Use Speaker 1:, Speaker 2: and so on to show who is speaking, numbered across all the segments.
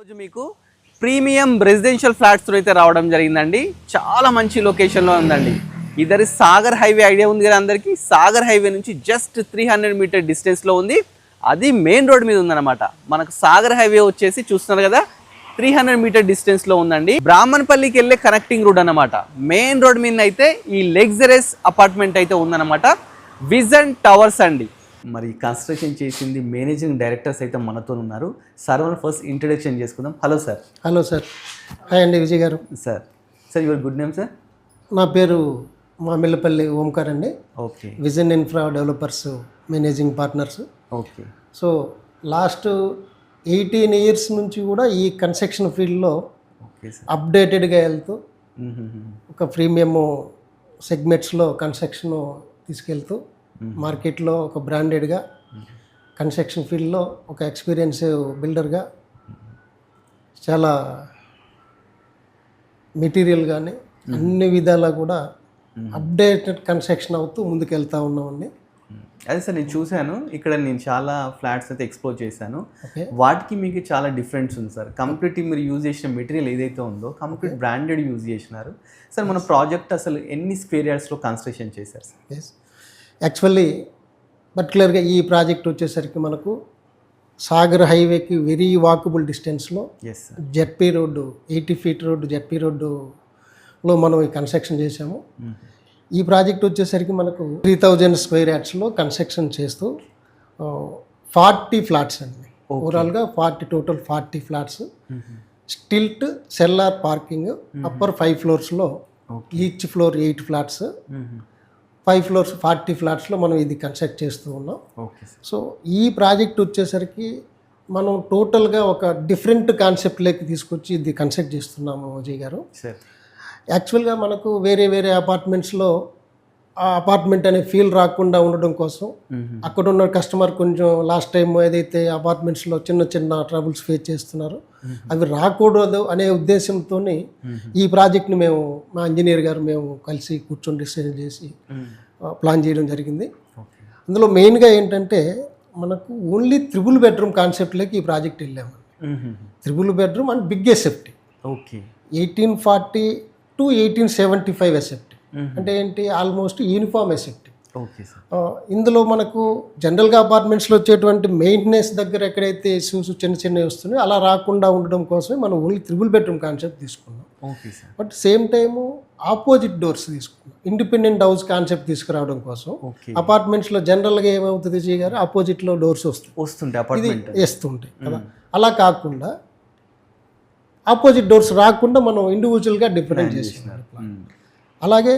Speaker 1: రోజు మీకు premium residential flats అయితే రావడం జరిగిందండి. చాలా మంచి లొకేషన్లో ఉందండి. ఇద్దరి సాగర్ హైవే ఐడియా ఉంది కదా అందరికీ. సాగర్ హైవే నుంచి జస్ట్ 300 మీటర్ డిస్టెన్స్లో ఉంది. అది మెయిన్ రోడ్ మీద ఉందన్నమాట. మనకు సాగర్ హైవే వచ్చేసి చూస్తున్నారు కదా 300 మీటర్ డిస్టెన్స్లో ఉందండి. బ్రాహ్మణపల్లికి వెళ్ళే కనెక్టింగ్ రోడ్ అన్నమాట. మెయిన్ రోడ్ మీద అయితే ఈ లగ్జరియస్ అపార్ట్మెంట్ అయితే ఉందన్నమాట. విజన్ టవర్స్ అండి. మరి కన్స్ట్రక్షన్ చేసింది మేనేజింగ్ డైరెక్టర్స్ అయితే మనతో ఉన్నారు. సార్ మనం ఫస్ట్ ఇంట్రడక్షన్ చేసుకుందాం. Hello sir.
Speaker 2: Hello sir. Hi అండి విజయ్ గారు.
Speaker 1: Sir your good name sir?
Speaker 2: నా పేరు మామిళ్ళపల్లి ఓంకార్ అండి.
Speaker 1: Okay.
Speaker 2: Vision infra developers managing partners.
Speaker 1: Okay.
Speaker 2: So last 18 years నుంచి కూడా ఈ కన్స్ట్రక్షన్ ఫీల్డ్లో అప్డేటెడ్గా వెళ్తూ ఒక ప్రీమియం సెగ్మెంట్స్లో కన్స్ట్రక్షన్ తీసుకెళ్తూ మార్కెట్లో ఒక బ్రాండెడ్గా కన్స్ట్రక్షన్ ఫీల్డ్లో ఒక ఎక్స్పీరియన్స్ బిల్డర్గా చాలా మెటీరియల్ కానీ అన్ని విధాలా కూడా అప్డేటెడ్ కన్స్ట్రక్షన్ అవుతూ ముందుకు వెళ్తూ ఉన్నామండి.
Speaker 1: అదే సార్, నేను చూశాను ఇక్కడ, నేను చాలా ఫ్లాట్స్ అయితే ఎక్స్ప్లోర్ చేశాను. వాటికి మీకు చాలా డిఫరెన్స్ ఉంది సార్. కంప్లీట్ మీరు యూజ్ చేసిన మెటీరియల్ ఏదైతే ఉందో కంప్లీట్ బ్రాండెడ్ యూజ్ చేసినారు సార్. మన ప్రాజెక్ట్ అసలు ఎన్ని స్క్వేర్ యార్డ్స్లో కన్స్ట్రక్షన్ చేశారు సార్?
Speaker 2: యాక్చువల్లీ పర్టికులర్గా ఈ ప్రాజెక్ట్ వచ్చేసరికి మనకు సాగర్ హైవేకి వెరీ వాకబుల్ డిస్టెన్స్లో ZP road 80 feet road ZP రోడ్డులో మనం ఈ కన్స్ట్రక్షన్ చేసాము. ఈ ప్రాజెక్ట్ వచ్చేసరికి మనకు 3000 స్క్వేర్ యార్డ్స్లో కన్స్ట్రక్షన్ చేస్తూ 40 ఫ్లాట్స్ అండి. ఓవరాల్గా total 40 flats. Stilt cellar parking upper 5 ఫ్లోర్స్లో ఈచ్ ఫ్లోర్ 8 ఫ్లాట్స్ 5 ఫ్లోర్స్ 40 ఫ్లాట్స్లో మనం ఇది కన్స్ట్రక్ట్ చేస్తూ ఉన్నాం. సో ఈ ప్రాజెక్ట్ వచ్చేసరికి మనం టోటల్గా ఒక డిఫరెంట్ కాన్సెప్ట్లోకి తీసుకొచ్చి ఇది కన్స్ట్రక్ట్ చేస్తున్నాము అజయ్ గారు. యాక్చువల్గా మనకు వేరే వేరే అపార్ట్మెంట్స్లో ఆ అపార్ట్మెంట్ అనే ఫీల్ రాకుండా ఉండడం కోసం అక్కడ ఉన్న కస్టమర్ కొంచెం లాస్ట్ టైం ఏదైతే అపార్ట్మెంట్స్లో చిన్న చిన్న ట్రబుల్స్ ఫేస్ చేస్తున్నారో అవి రాకూడదు అనే ఉద్దేశంతో ఈ ప్రాజెక్ట్ని మేము మా ఇంజనీర్ గారు మేము కలిసి కూర్చొని డిసైడ్ చేసి ప్లాన్ చేయడం జరిగింది. అందులో మెయిన్గా ఏంటంటే మనకు ఓన్లీ 3 బెడ్రూమ్ కాన్సెప్ట్లోకి ఈ ప్రాజెక్ట్ వెళ్ళాము. 3 bedroom and big SFT. Okay. 1840 to 1875 SFT అంటే ఏంటి, almost uniform SFT. Okay sir. ఇందులో మనకు జనరల్గా అపార్ట్మెంట్స్లో వచ్చేటువంటి మెయింటెనెన్స్ దగ్గర ఎక్కడైతే ఇష్యూస్ చిన్న చిన్నవి వస్తున్నాయో అలా రాకుండా ఉండడం కోసమే మనం ఓన్లీ 3 బెడ్రూమ్ కాన్సెప్ట్ తీసుకున్నాం. Okay sir. But same time opposite doors తీసుకున్నాం. ఇండిపెండెంట్ హౌస్ కాన్సెప్ట్ తీసుకురావడం కోసం. అపార్ట్మెంట్స్లో జనరల్గా ఏమవుతుంది జీ గారు, ఆపోజిట్లో డోర్స్ వస్తుంటాయి వేస్తుంటాయి కదా. అలా కాకుండా ఆపోజిట్ డోర్స్ రాకుండా మనం ఇండివిజువల్గా డిఫరెంట్ చేస్తున్నాం. అలాగే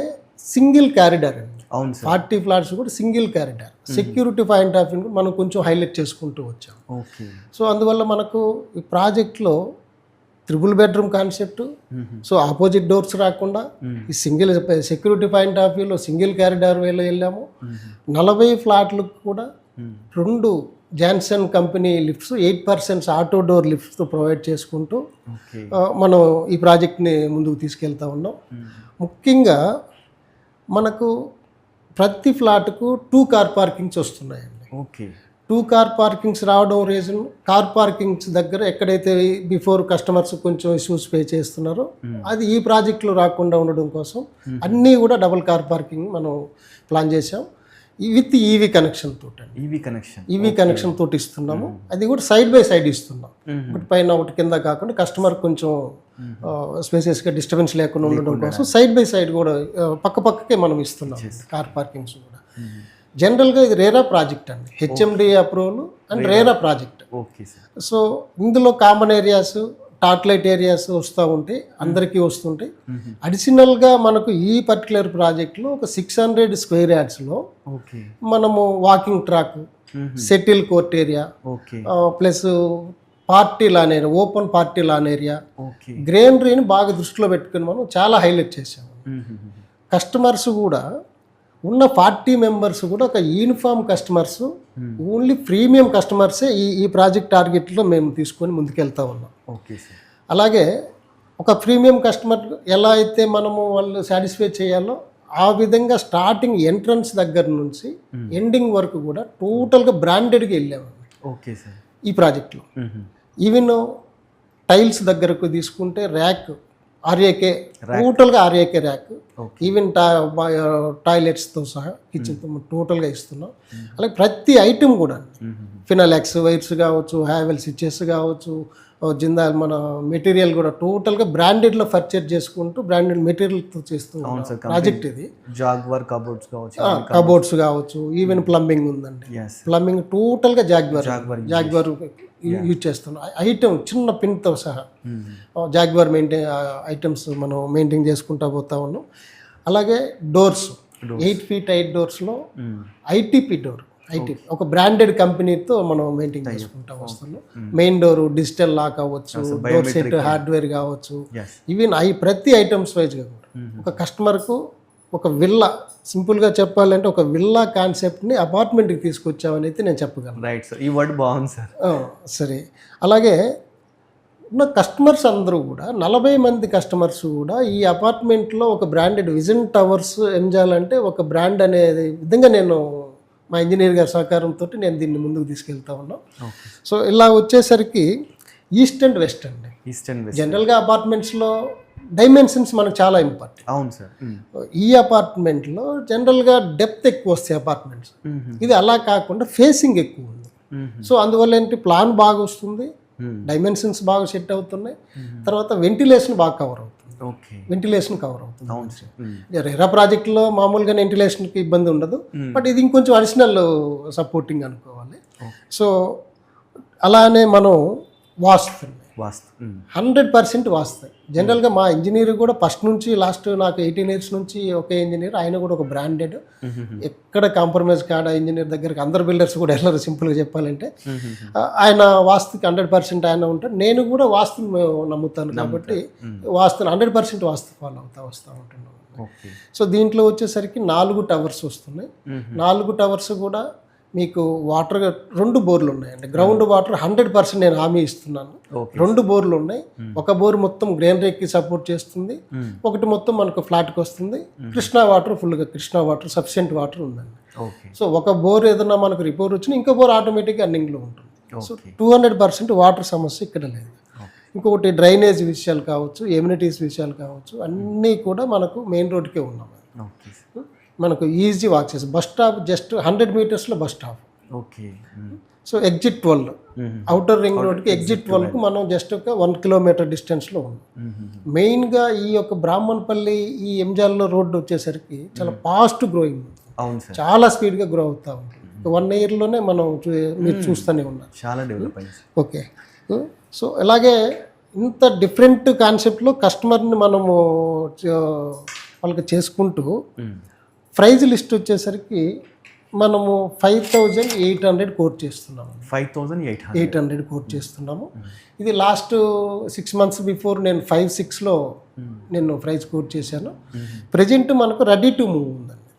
Speaker 2: సింగిల్ క్యారిడార్ అండి. 40 ఫ్లాట్స్ కూడా single corridor. Security point of view మనం కొంచెం హైలైట్ చేసుకుంటూ వచ్చాం. సో అందువల్ల మనకు ఈ ప్రాజెక్ట్లో 3 bedroom concept. So opposite doors రాకుండా ఈ సింగిల్ సెక్యూరిటీ పాయింట్ ఆఫ్ వ్యూలో సింగిల్ క్యారిడార్ వేలో వెళ్ళాము. 40 ఫ్లాట్లకు కూడా 2 జాన్సన్ కంపెనీ లిఫ్ట్స్ 8% ఆటో డోర్ లిఫ్ట్స్తో ప్రొవైడ్ చేసుకుంటూ మనం ఈ ప్రాజెక్ట్ని ముందుకు తీసుకెళ్తా ఉన్నాం. ముఖ్యంగా మనకు ప్రతి ఫ్లాట్కు 2 కార్ పార్కింగ్స్ వస్తున్నాయండి. ఓకే. 2 కార్ పార్కింగ్స్ రావడం రీజన్, కార్ పార్కింగ్స్ దగ్గర ఎక్కడైతే బిఫోర్ కస్టమర్స్ కొంచెం ఇష్యూస్ ఫేస్ చేస్తున్నారో అది ఈ ప్రాజెక్టులో రాకుండా ఉండడం కోసం అన్నీ కూడా డబుల్ కార్ పార్కింగ్ మనం ప్లాన్ చేసాం. విత్ ఈవీ కనెక్షన్ తోటి. ఈవీ కనెక్షన్ తోటి ఇస్తున్నాము. అది కూడా సైడ్ బై సైడ్ ఇస్తున్నాం. ఒకటి పైన ఒకటి కింద కాకుండా కస్టమర్ కొంచెం స్పేసెస్గా డిస్టర్బెన్స్ లేకుండా ఉండడం కోసం సైడ్ బై సైడ్ కూడా పక్కకే మనం ఇస్తున్నాం కార్ పార్కింగ్స్ కూడా. జనరల్గా ఇది రేరా ప్రాజెక్ట్ అండి. HMD approval and RERA project. Okay sir. So ఇందులో కామన్ ఏరియాస్ టాట్లైట్ ఏరియాస్ వస్తూ ఉంటాయి, అందరికీ వస్తుంటాయి. అడిషనల్గా మనకు ఈ పర్టికులర్ ప్రాజెక్ట్లో ఒక 600 స్క్వేర్ యార్డ్స్లో మనము walking track, shuttle court area, plus party lawn area, open party lawn area, గ్రీనరీని బాగా దృష్టిలో పెట్టుకుని మనం చాలా హైలైట్ చేసాము. కస్టమర్స్ కూడా ఉన్న 40 మెంబర్స్ కూడా ఒక యూనిఫామ్ కస్టమర్స్, ఓన్లీ ప్రీమియం కస్టమర్సే ఈ ప్రాజెక్ట్ టార్గెట్లో మేము తీసుకొని ముందుకెళ్తా ఉన్నాం. Okay sir. అలాగే ఒక ప్రీమియం కస్టమర్ ఎలా అయితే మనము వాళ్ళు సాటిస్ఫై చేయాలో ఆ విధంగా స్టార్టింగ్ ఎంట్రన్స్ దగ్గర నుంచి ఎండింగ్ వరకు కూడా టోటల్గా బ్రాండెడ్గా వెళ్ళాము. Okay sir. ఈ ప్రాజెక్ట్లో ఈవెన్ టైల్స్ దగ్గరకు తీసుకుంటే ర్యాక్ ఆర్ఏకే, టోటల్గా ఆర్ఏకే ర్యాక్, ఈవెన్ టాయిలెట్స్తో సహా కిచెన్తో టోటల్గా ఇస్తున్నాం. అలాగే ప్రతి ఐటెం కూడా ఫినాలెక్స్ వైర్స్ కావచ్చు, హ్యావెల్ స్విచెస్ కావచ్చు, జిందాల్ మన మెటీరియల్ కూడా టోటల్గా బ్రాండెడ్లో పర్చేజ్ చేసుకుంటూ బ్రాండెడ్ మెటీరియల్తో చేస్తున్నాం ప్రాజెక్ట్ ఇది.
Speaker 1: జాగ్వార్ కబోర్డ్స్ కావచ్చు,
Speaker 2: కబోర్డ్స్ కావచ్చు, ఈవెన్ ప్లంబింగ్ ఉందండి. ప్లంబింగ్ టోటల్గా జాగ్వార్ యూజ్ చేస్తున్నాం. ఐటమ్ చిన్న పిన్తో సహా జాగ్వార్ ఐటమ్స్ మనం మెయింటైన్ చేసుకుంటా పోతా ఉన్నాం. అలాగే డోర్స్ 8 feet 8 డోర్స్లో ఐటీపీ డోర్, ఒక బ్రాండెడ్ కంపెనీతో మనం మెయింటైన్ చేసుకుంటా వస్తున్నాం. మెయిన్ డోర్ డిజిటల్ లాక్ అవ్వచ్చు, డోర్ సెట్ హార్డ్వేర్ కావచ్చు, ఈవెన్ ప్రతి ఐటమ్స్ వైజ్గా కూడా ఒక కస్టమర్కు ఒక విల్లా, సింపుల్గా చెప్పాలంటే ఒక విల్లా కాన్సెప్ట్ని అపార్ట్మెంట్కి తీసుకొచ్చామని అయితే నేను చెప్పగలను.
Speaker 1: రైట్ సార్, ఈ వర్డ్ బాగుంది సార్.
Speaker 2: సరే, అలాగే ఉన్న కస్టమర్స్ అందరూ కూడా 40 మంది కస్టమర్స్ కూడా ఈ అపార్ట్మెంట్లో ఒక బ్రాండెడ్ విజన్ టవర్స్ ఎంజాలంటే ఒక బ్రాండ్ అనేది విధంగా నేను మా ఇంజనీర్ గారి సహకారంతో నేను దీన్ని ముందుకు తీసుకెళ్తా ఉన్నాం. సో ఇలా వచ్చేసరికి ఈస్ట్ అండ్ వెస్ట్ అండి. జనరల్గా అపార్ట్మెంట్స్లో డైమెన్షన్స్ మనకు చాలా ఇంపార్టెంట్.
Speaker 1: అవును సార్.
Speaker 2: ఈ అపార్ట్మెంట్లో జనరల్గా డెప్త్ ఎక్కువ వస్తాయి అపార్ట్మెంట్స్, ఇది అలా కాకుండా ఫేసింగ్ ఎక్కువ ఉంది. సో అందువల్ల ఏంటి ప్లాన్ బాగా వస్తుంది, డైమెన్షన్స్ బాగా సెట్ అవుతున్నాయి, తర్వాత వెంటిలేషన్ బాగా కవర్ అవుతుంది. వెంటిలేషన్ కవర్ అవుతుంది. రేరా ప్రాజెక్ట్లో మామూలుగా వెంటిలేషన్కి ఇబ్బంది ఉండదు, బట్ ఇది ఇంకొంచెం అడిషనల్ సపోర్టింగ్ అనుకోవాలి. సో అలానే మనం వాస్తు 100% వాస్తాయి. జనరల్గా మా ఇంజనీర్ కూడా ఫస్ట్ నుంచి లాస్ట్ నాకు 18 years నుంచి ఒకే ఇంజనీర్, ఆయన కూడా ఒక బ్రాండెడ్, ఎక్కడ కాంప్రమైజ్ కాడ ఇంజనీర్ దగ్గరికి అందరు బిల్డర్స్ కూడా వెళ్ళరు. సింపుల్గా చెప్పాలంటే ఆయన వాస్తుకి 100% ఆయన ఉంటాడు. నేను కూడా వాస్తుని నమ్ముతాను కాబట్టి వాస్తుని 100% వాస్తు ఫాలో వస్తూ ఉంటున్నాను. సో దీంట్లో వచ్చేసరికి 4 టవర్స్ వస్తున్నాయి. 4 టవర్స్ కూడా మీకు వాటర్ 2 బోర్లు ఉన్నాయండి. గ్రౌండ్ వాటర్ 100% నేను హామీ ఇస్తున్నాను. 2 బోర్లు ఉన్నాయి. ఒక బోర్ మొత్తం గ్రీనరీకి సపోర్ట్ చేస్తుంది, ఒకటి మొత్తం మనకు ఫ్లాట్కి వస్తుంది. కృష్ణా వాటర్ ఫుల్గా, కృష్ణా వాటర్ సఫిషియెంట్ వాటర్ ఉందండి. సో ఒక బోర్ ఏదైనా మనకు రిపేర్ వచ్చినా ఇంకో బోర్ ఆటోమేటిక్గా రన్నింగ్లో ఉంటుంది. సో 200% వాటర్ సమస్య ఇక్కడ లేదు. ఇంకొకటి డ్రైనేజ్ విషయాలు కావచ్చు, ఎమ్యూనిటీస్ విషయాలు కావచ్చు, అన్నీ కూడా మనకు మెయిన్ రోడ్కే ఉన్నాం. మనకు ఈజీ వాక్ చేసి బస్ స్టాప్ జస్ట్ 100 మీటర్స్లో bus stop. So exit 12 outer ring రోడ్కి ఎగ్జిట్ 12కు మనం జస్ట్ ఒక 1 kilometer డిస్టెన్స్లో ఉన్నాం. మెయిన్గా ఈ యొక్క బ్రాహ్మణపల్లి ఈ ఎంజాల్లో రోడ్డు వచ్చేసరికి చాలా ఫాస్ట్ గ్రోయింగ్, చాలా స్పీడ్గా గ్రో అవుతూ ఉంటుంది. 1 yearలోనే మనం మీరు చూస్తూనే ఉన్నారు, చాలా డెవలప్ అయింది. ఓకే, సో అలాగే ఇంత డిఫరెంట్ కాన్సెప్ట్లో కస్టమర్ని మనము వాళ్ళకి చేసుకుంటూ ప్రైజ్ లిస్ట్ వచ్చేసరికి మనము 5,800 కోట్ చేస్తున్నాము. 5,800 కోట్ చేస్తున్నాము. ఇది లాస్ట్ 6 months బిఫోర్ నేను 5-6లో నేను ప్రైజ్ కోట్ చేశాను. ప్రజెంట్ మనకు రెడీ టు మూవ్ ఉందండి.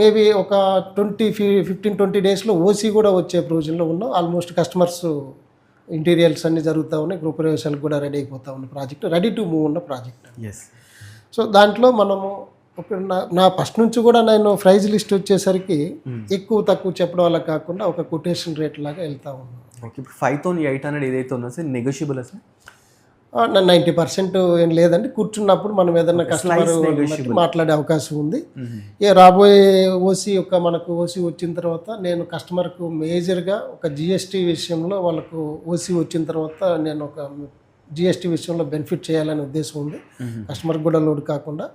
Speaker 2: మేబీ ఒక 15-20 డేస్లో ఓసీ కూడా వచ్చే ప్రొవిజన్లో ఉన్నాం. ఆల్మోస్ట్ కస్టమర్స్ ఇంటీరియర్స్ అన్నీ జరుగుతూ ఉన్నాయి, గృహప్రవేశాలకు కూడా రెడీ అయిపోతూ ఉన్న ప్రాజెక్ట్, రెడీ టు మూవ్ ఉన్న ప్రాజెక్ట్. సో దాంట్లో మనము నా ఫస్ట్ నుంచి కూడా నేను ప్రైజ్ లిస్ట్ వచ్చేసరికి ఎక్కువ తక్కువ చెప్పడం వల్ల కాకుండా ఒక కొటేషన్ రేట్ లాగా వెళ్తా ఉన్నాను.
Speaker 1: ఓకే, 5,800 ఏదైతే ఉందో సార్ నెగోషియబుల్ సార్?
Speaker 2: 90% ఏం లేదండి. కూర్చున్నప్పుడు మనం ఏదైనా కస్టమర్ మాట్లాడే అవకాశం ఉంది. రాబోయే ఓసీ మనకు ఓసీ వచ్చిన తర్వాత నేను కస్టమర్కు మేజర్గా ఒక జిఎస్టీ విషయంలో వాళ్ళకు ఓసీ వచ్చిన తర్వాత నేను ఒక జిఎస్టీ విషయంలో బెనిఫిట్ చేయాలనే ఉద్దేశం ఉంది. కస్టమర్కి కూడా లోడ్ కాకుండా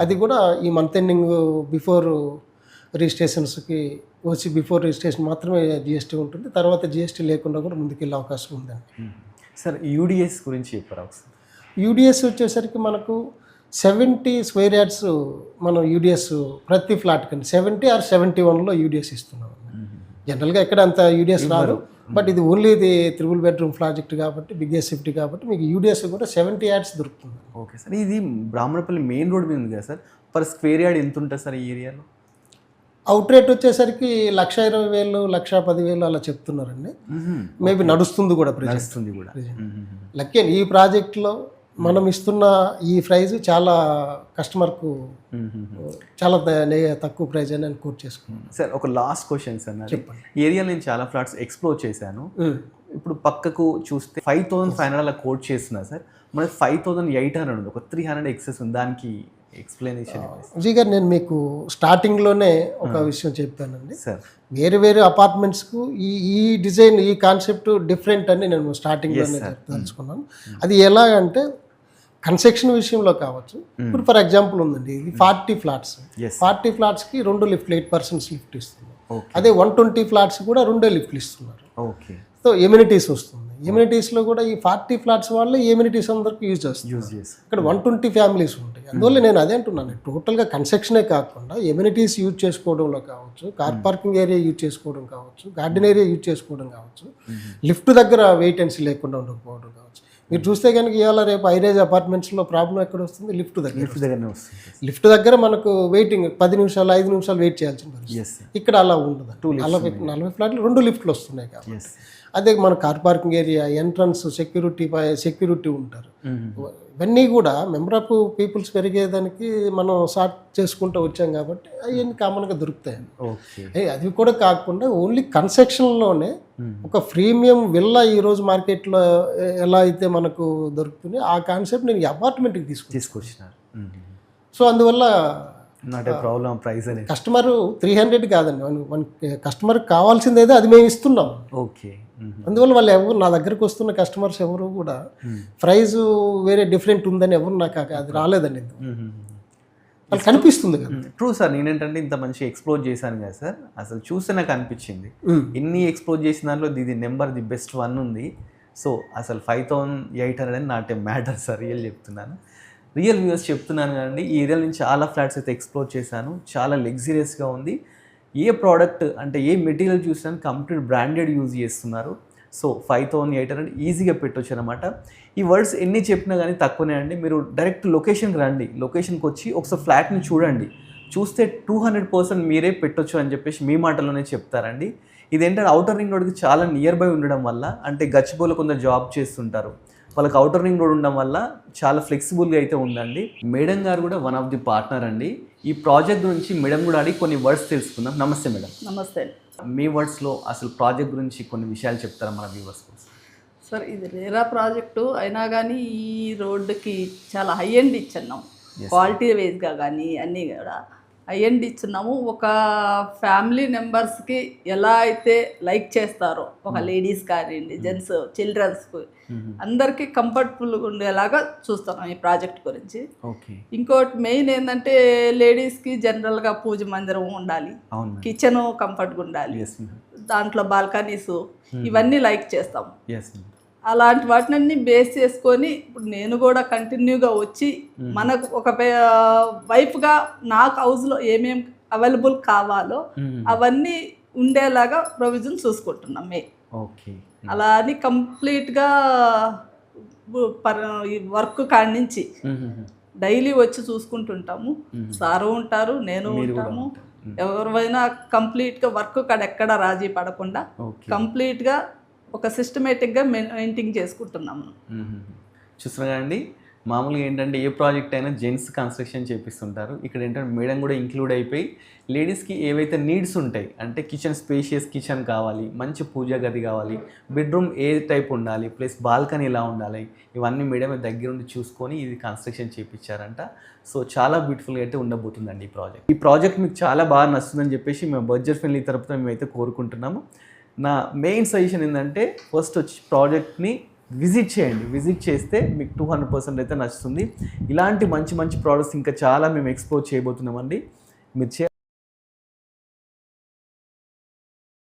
Speaker 2: అది కూడా ఈ మంత్ ఎండింగ్ బిఫోర్ రిజిస్ట్రేషన్స్కి ఓసీ బిఫోర్ రిజిస్ట్రేషన్ మాత్రమే జిఎస్టీ ఉంటుంది. తర్వాత జిఎస్టీ లేకుండా కూడా ముందుకెళ్ళే అవకాశం ఉందండి.
Speaker 1: సార్ యూడిఎస్ గురించి చెప్పారు.
Speaker 2: యూడిఎస్ వచ్చేసరికి మనకు 70 square yards మనం యూడిఎస్ ప్రతి ఫ్లాట్ కండి 70 or 71లో యూడిఎస్ ఇస్తున్నాం. జనరల్గా ఎక్కడ అంత యూడిఎస్ రాదు, బట్ ఇది ఓన్లీ ఇది 3 bedroom ప్రాజెక్ట్ కాబట్టి బిగ్గెస్ట్ సిటీ కాబట్టి మీకు యూడిఎస్ కూడా 70 yards దొరుకుతుంది.
Speaker 1: ఓకే సార్, ఇది బ్రాహ్మణపల్లి మెయిన్ రోడ్ మీద ఉంది కదా సార్, పర్ స్క్వేర్ యార్డ్ ఎంత ఉంటుంది సార్ ఈ ఏరియాలో?
Speaker 2: అవుట్ రేట్ వచ్చేసరికి 1,20,000 1,10,000 అలా చెప్తున్నారండి. మేబీ నడుస్తుంది కూడా. లక్కీ ఈ ప్రాజెక్ట్లో మనం ఇస్తున్న ఈ ప్రైజ్ చాలా కస్టమర్కు చాలా తక్కువ ప్రైజ్ అని కోట్ చేసుకున్నాను.
Speaker 1: సార్ ఒక లాస్ట్ క్వశ్చన్ సార్, చెప్పండి. ఏరియా నేను చాలా ఫ్లాట్స్ ఎక్స్ప్లోర్ చేశాను. ఇప్పుడు పక్కకు చూస్తే 5,500 అలా కోట్ చేస్తున్నారు సార్, మనకి 5,800 ఉంది, ఒక 300 ఎక్సెస్ ఉంది, దానికి ఎక్స్ప్లెనేషన్
Speaker 2: విజయ్ గారు, నేను మీకు స్టార్టింగ్లోనే ఒక విషయం చెప్పానండి.
Speaker 1: సార్.
Speaker 2: వేరు వేరు అపార్ట్మెంట్స్కు ఈ డిజైన్, ఈ కాన్సెప్ట్ డిఫరెంట్ అని నేను స్టార్టింగ్లోనే తెలుసుకున్నాను. అది ఎలాగంటే కన్స్ట్రక్షన్ విషయంలో కావచ్చు. ఇప్పుడు ఫర్ ఎగ్జాంపుల్ ఉందండి, ఇది 40 ఫ్లాట్స్, 40 ఫ్లాట్స్కి 2 లిఫ్ట్లు, 8% లిఫ్ట్ ఇస్తున్నారు. అదే 120 ఫ్లాట్స్ కూడా 2 లిఫ్ట్లు ఇస్తున్నారు.
Speaker 1: ఓకే.
Speaker 2: సో ఎమ్యూనిటీస్ వస్తుంది. ఎమ్యూనిటీస్లో కూడా ఈ 40 ఫ్లాట్స్ వాళ్ళే ఎమ్యూనిటీస్ అందరికి యూజ్ చేస్తారు. ఇక్కడ 120 ఫ్యామిలీస్ ఉంటాయి. అందువల్ల నేను అదే అంటున్నాను, టోటల్గా కన్స్ట్రక్షనే కాకుండా ఎమ్యూనిటీస్ యూజ్ చేసుకోవడంలో కావచ్చు, కార్ పార్కింగ్ ఏరియా యూజ్ చేసుకోవడం కావచ్చు, గార్డెన్ ఏరియా యూజ్ చేసుకోవడం కావచ్చు, లిఫ్ట్ దగ్గర వెయిటెన్సీ లేకుండా ఉండకపోవడం కావచ్చు. మీరు చూస్తే కనుక ఇవాళ రేపు హైరేజ్ అపార్ట్మెంట్స్లో ప్రాబ్లం ఎక్కడ వస్తుంది? లిఫ్ట్ దగ్గరనే వస్తుంది. లిఫ్ట్ దగ్గర మనకు వెయిటింగ్ 10 నిమిషాలు 5 నిమిషాలు వెయిట్ చేయాల్సిన పరిస్థితి. ఇక్కడ అలా ఉండదు. 40 ఫ్లాట్లు 2 లిఫ్ట్లు వస్తున్నాయి కాబట్టి. అదే మన car parking area, entrance, security ఉంటారు. ఇవన్నీ కూడా మెంబర్ ఆఫ్ పీపుల్స్ పెరిగేదానికి మనం సార్ట్ చేసుకుంటూ వచ్చాం కాబట్టి అవన్నీ కామన్గా దొరుకుతాయి. అది కూడా కాకుండా ఓన్లీ కన్స్ట్రక్షన్లోనే ఒక ప్రీమియం విల్లా ఈరోజు మార్కెట్లో ఎలా అయితే మనకు దొరుకుతుంది, ఆ కాన్సెప్ట్ నేను అపార్ట్మెంట్కి తీసుకొచ్చినాను. సో అందువల్ల
Speaker 1: ప్రాబ్లం ప్రైస్ అనేది
Speaker 2: కస్టమర్ 300 కాదండి, కస్టమర్కి కావాల్సిందేదో అది మేము ఇస్తున్నాం.
Speaker 1: ఓకే.
Speaker 2: అందువల్ల వాళ్ళు ఎవరు నా దగ్గరకు వస్తున్న కస్టమర్స్ ఎవరు కూడా ప్రైస్ వేరే డిఫరెంట్ ఉందని ఎవరు నాకు అది రాలేదండి. వాళ్ళు కనిపిస్తుంది కదా.
Speaker 1: True sir. నేనేంటంటే ఇంత మంచి ఎక్స్ప్లోర్ చేశాను కదా సార్, అసలు చూస్తే నాకు అనిపించింది ఇన్ని ఎక్స్ప్లోర్ చేసిన దాంట్లో ఇది నెంబర్ ది బెస్ట్ 1 ఉంది. సో అసలు 5,800 అని not a matter sir, real చెప్తున్నాను, రియల్ వ్యూవర్స్ చెప్తున్నాను కదండి. ఈ ఏరియా నుంచి చాలా ఫ్లాట్స్ అయితే ఎక్స్ప్లోర్ చేశాను, చాలా లగ్జరియస్గా ఉంది. ఏ ప్రోడక్ట్ అంటే ఏ మెటీరియల్ చూసినా కంప్లీట్ బ్రాండెడ్ యూజ్ చేస్తున్నారు. సో 5,800 ఈజీగా పెట్టవచ్చు అనమాట. ఈ వర్డ్స్ ఎన్ని చెప్పినా కానీ తక్కువనే అండి. మీరు డైరెక్ట్ లొకేషన్కి రండి, లొకేషన్కి వచ్చి ఒకసారి ఫ్లాట్ని చూడండి, చూస్తే 200% మీరే పెట్టొచ్చు అని చెప్పేసి మీ మాటలోనే చెప్తారండి. ఇదేంటంటే అవుటర్ రింగ్ రోడ్కి చాలా నియర్ బై ఉండడం వల్ల, అంటే గచ్చిబౌలిలో కొందరు జాబ్ చేస్తుంటారు, వాళ్ళకి అవుటర్ రింగ్ రోడ్ ఉండడం వల్ల చాలా ఫ్లెక్సిబుల్గా అయితే ఉందండి. మేడం గారు కూడా వన్ ఆఫ్ ది పార్ట్నర్ అండి. ఈ ప్రాజెక్ట్ గురించి మేడం కూడా అడిగి కొన్ని వర్డ్స్ తెలుసుకుందాం. నమస్తే మేడం.
Speaker 3: నమస్తే.
Speaker 1: మీ వర్డ్స్లో అసలు ప్రాజెక్ట్ గురించి కొన్ని విషయాలు చెప్తారా మన వ్యూవర్స్ కోసం?
Speaker 3: సార్, ఇది రేరా ప్రాజెక్టు అయినా కానీ ఈ రోడ్డుకి చాలా హై ఎండ్ ఇచ్చున్నాం, క్వాలిటీ వైజ్గా కానీ అన్నీ కూడా హై ఎండ్ ఇచ్చున్నాము. ఒక ఫ్యామిలీ మెంబర్స్కి ఎలా అయితే లైక్ చేస్తారో, ఒక లేడీస్ కానివ్వండి, జెంట్స్, చిల్డ్రన్స్కి అందరికీ కంఫర్టబుల్గా ఉండేలాగా చూస్తున్నాం ఈ ప్రాజెక్ట్ గురించి. ఇంకోటి మెయిన్ ఏంటంటే లేడీస్కి జనరల్గా పూజ మందిరం ఉండాలి, కిచెన్ కంఫర్ట్గా ఉండాలి, దాంట్లో బాల్కనీస్ ఇవన్నీ లైక్ చేస్తాం. అలాంటి వాటిని బేస్ చేసుకొని ఇప్పుడు నేను కూడా కంటిన్యూగా వచ్చి మనకు ఒక వైఫ్గా నాకు హౌస్లో ఏమేమి అవైలబుల్ కావాలో అవన్నీ ఉండేలాగా ప్రొవిజన్ చూసుకుంటున్నాం. అలా అని కంప్లీట్గా వర్క్ కాడి నుంచి డైలీ వచ్చి చూసుకుంటుంటాము. సారు ఉంటారు, నేను ఉంటాము. ఎవరైనా కంప్లీట్గా వర్క్ కాడ ఎక్కడ రాజీ పడకుండా కంప్లీట్గా ఒక సిస్టమేటిక్గా మెయింటైన్ చేసుకుంటున్నాము.
Speaker 1: చూస్తున్నా అండి, మామూలుగా ఏంటంటే ఏ ప్రాజెక్ట్ అయినా జెంట్స్ కన్స్ట్రక్షన్ చేపిస్తుంటారు. ఇక్కడ ఏంటంటే మేడం కూడా ఇంక్లూడ్ అయిపోయి లేడీస్కి ఏవైతే నీడ్స్ ఉంటాయి, అంటే కిచెన్, స్పేషియస్ కిచెన్ కావాలి, మంచి పూజా గది కావాలి, బెడ్రూమ్ ఏ టైప్ ఉండాలి, ప్లస్ బాల్కనీ ఎలా ఉండాలి, ఇవన్నీ మేడమే దగ్గరుండి చూసుకొని ఇది కన్స్ట్రక్షన్ చేయించారంట. సో చాలా బ్యూటిఫుల్గా అయితే ఉండబోతుందండి ఈ ప్రాజెక్ట్. ఈ ప్రాజెక్ట్ మీకు చాలా బాగా నచ్చుతుందని చెప్పేసి మేము బడ్జెట్ ఫ్రెండ్లీ తరపున మేమైతే కోరుకుంటున్నాము. నా మెయిన్ సజెషన్ ఏంటంటే ఫస్ట్ వచ్చి ప్రాజెక్ట్ని విజిట్ చేయండి. విజిట్ చేస్తే మీకు 200% అయితే నచ్చుతుంది. ఇలాంటి మంచి మంచి ప్రోడక్ట్స్ ఇంకా చాలా మేము ఎక్స్ప్లోర్ చేయబోతున్నామండి. మీరు